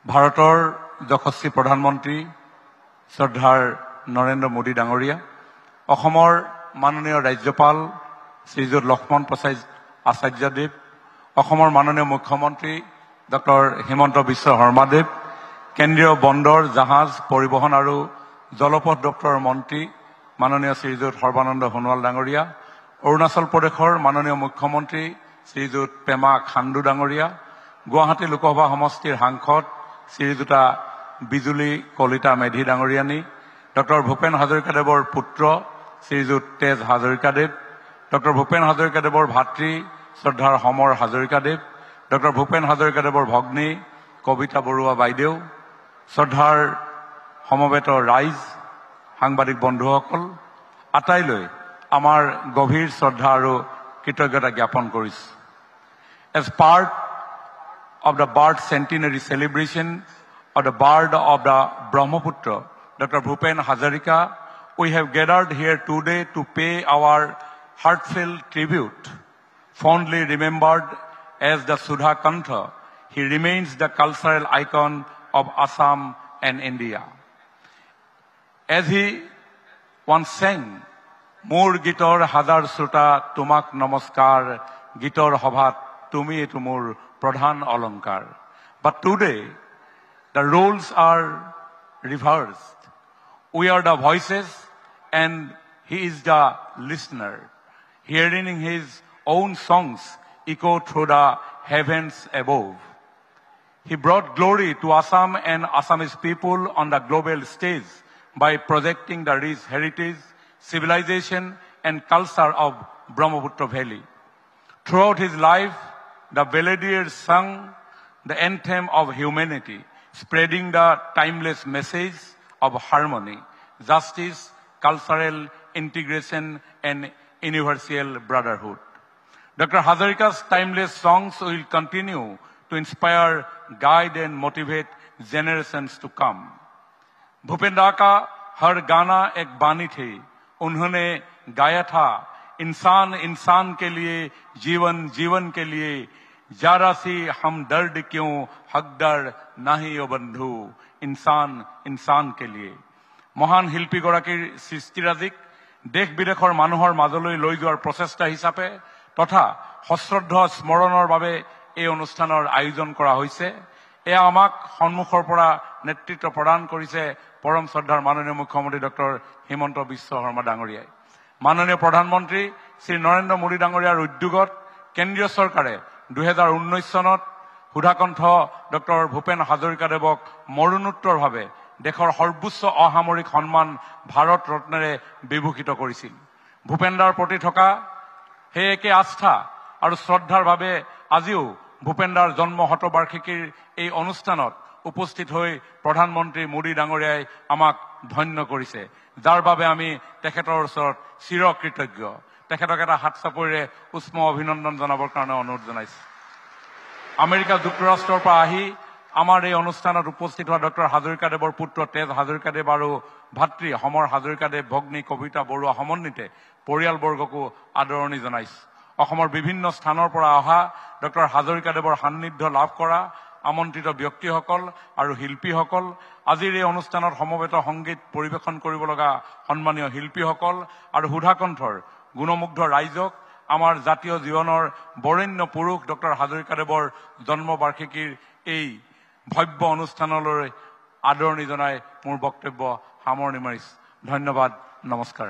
ভাৰতৰ যশস্বী প্ৰধানমন্ত্ৰী শ্ৰদ্ধাৰ নৰেন্দ্ৰ মোদী ডাঙৰীয়া, অসমৰ মাননীয় ৰাজ্যপাল শ্ৰীযুত লক্ষ্মণ প্ৰসাদ আচাৰ্যদেৱ, অসমৰ মাননীয় মুখ্যমন্ত্ৰী ডক্টৰ হিমন্ত বিশ্ব শৰ্মাদেৱ, কেন্দ্ৰীয় বন্দৰ জাহাজ পৰিবহণ আৰু জলপথ দপ্তৰৰ মন্ত্ৰী মাননীয় শ্ৰীযুত সৰ্বানন্দ সোণোৱাল ডাঙৰীয়া, অৰুণাচল প্ৰদেশৰ মাননীয় মুখ্যমন্ত্ৰী শ্ৰীযুত পেমা খাণ্ডু ডাঙৰীয়া, গুৱাহাটী লোকসভা সমষ্টিৰ সাংসদ শ্ৰীযুতা বিজুলী কলিতা মেধি ডাঙৰীয়ানী, ডক্টৰ ভূপেন হাজৰিকাদেৱৰ পুত্ৰ শ্ৰীযুত তেজ হাজৰিকাদেৱ, ডক্টৰ ভূপেন হাজৰিকাদেৱৰ ভাতৃ শ্ৰদ্ধাৰ সমৰ হাজৰিকাদেৱ, ডক্টৰ ভূপেন হাজৰিকাদেৱৰ ভগ্নী কবিতা বৰুৱা বাইদেউ, শ্ৰদ্ধাৰ সমবেত ৰাইজ, সাংবাদিক বন্ধুসকল, আটাইলৈ আমাৰ গভীৰ শ্ৰদ্ধা আৰু কৃতজ্ঞতা জ্ঞাপন কৰিছোঁ। As part of the birth centenary celebration of the birth of the Brahmaputra, Dr. Bhupen Hazarika, we have gathered here today to pay our heartfelt tribute. Fondly remembered as the Sudha Kantha, he remains the cultural icon of Assam and India. As he once sang, Mur Gitor Hadar Sruta Tumak Namaskar, Gitor Hobhat Tumi Tumur Pradhan Alankar. But today, the roles are reversed. We are the voices and he is the listener, hearing his own songs echo through the heavens above. He brought glory to Assam and Assamese people on the global stage by projecting the rich heritage, civilization and culture of Brahmaputra Valley. Throughout his life, the Balladeers sung the anthem of humanity, spreading the timeless message of harmony, justice, cultural integration, and universal brotherhood. Dr. Hazarika's timeless songs will continue to inspire, guide, and motivate generations to come. Bhupendra का हर गाना एक बानी थी, उन्होंने गाया था इंसान इंसान के लिए, जीवन जीवन के लिए, जरा सी हम दर्द क्यों हकदार नहीं ओ बंधु, इंसान इंसान के लिए। মহান শিল্পীগৰাকীৰ সৃষ্টিৰাজিক দেশ বিদেশৰ মানুহৰ মাজলৈ লৈ যোৱাৰ প্ৰচেষ্টা হিচাপে তথা সশ্ৰদ্ধ স্মৰণৰ বাবে এই অনুষ্ঠানৰ আয়োজন কৰা হৈছে। এয়া আমাক সন্মুখৰ পৰা নেতৃত্ব প্ৰদান কৰিছে পৰম শ্ৰদ্ধাৰ মাননীয় মুখ্যমন্ত্ৰী ডক্টৰ হিমন্ত বিশ্ব শৰ্মা ডাঙৰীয়াই। মাননীয় প্ৰধানমন্ত্ৰী শ্ৰী নৰেন্দ্ৰ মোদী ডাঙৰীয়াৰ উদ্যোগত কেন্দ্ৰীয় চৰকাৰে 2019 চনত সুধাকণ্ঠ ডক্টৰ ভূপেন হাজৰিকাদেৱক মৰণোত্তৰভাৱে দেশৰ সৰ্বোচ্চ অসামৰিক সন্মান ভাৰত ৰত্নেৰে বিভূষিত কৰিছিল। ভূপেন্দ্ৰৰ প্ৰতি থকা সেই একে আস্থা আৰু শ্ৰদ্ধাৰ বাবে আজিও ভূপেন্দ্ৰৰ জন্ম শতবাৰ্ষিকীৰ এই অনুষ্ঠানত উপস্থিত হৈ প্ৰধানমন্ত্ৰী মোদী ডাঙৰীয়াই আমাক ধন্য কৰিছে, যাৰ বাবে আমি তেখেতৰ ওচৰত চিৰকৃতজ্ঞ। তেখেতক এটা হাত চাপৰিৰে উষ্ম অভিনন্দন জনাবৰ কাৰণে অনুৰোধ জনাইছো। আমেৰিকা যুক্তৰাষ্ট্ৰৰ পৰা আহি আমাৰ এই অনুষ্ঠানত উপস্থিত হোৱা ডক্টৰ হাজৰিকাদেৱৰ পুত্ৰ তেজ হাজৰিকাদেৱ আৰু ভাতৃ সমৰ হাজৰিকাদেৱ, ভগ্নী কবিতা বৰুৱা সমন্বিতে পৰিয়ালবৰ্গকো আদৰণি জনাইছো। অসমৰ বিভিন্ন স্থানৰ পৰা অহা ডক্টৰ হাজৰিকাদেৱৰ সান্নিধ্য লাভ কৰা আমন্ত্ৰিত ব্যক্তিসকল আৰু শিল্পীসকল, আজিৰ এই অনুষ্ঠানত সমবেত সংগীত পৰিৱেশন কৰিব লগা সন্মানীয় শিল্পীসকল আৰু সুধাকণ্ঠৰ গুণমুগ্ধ ৰাইজক, আমাৰ জাতীয় জীৱনৰ বৰেণ্য পুৰুষ ডক্টৰ হাজৰিকাদেৱৰ জন্মবাৰ্ষিকীৰ এই ভব্য অনুষ্ঠানলৈ আদৰণি জনাই মোৰ বক্তব্য সামৰণি মাৰিছো। ধন্যবাদ, নমস্কাৰ।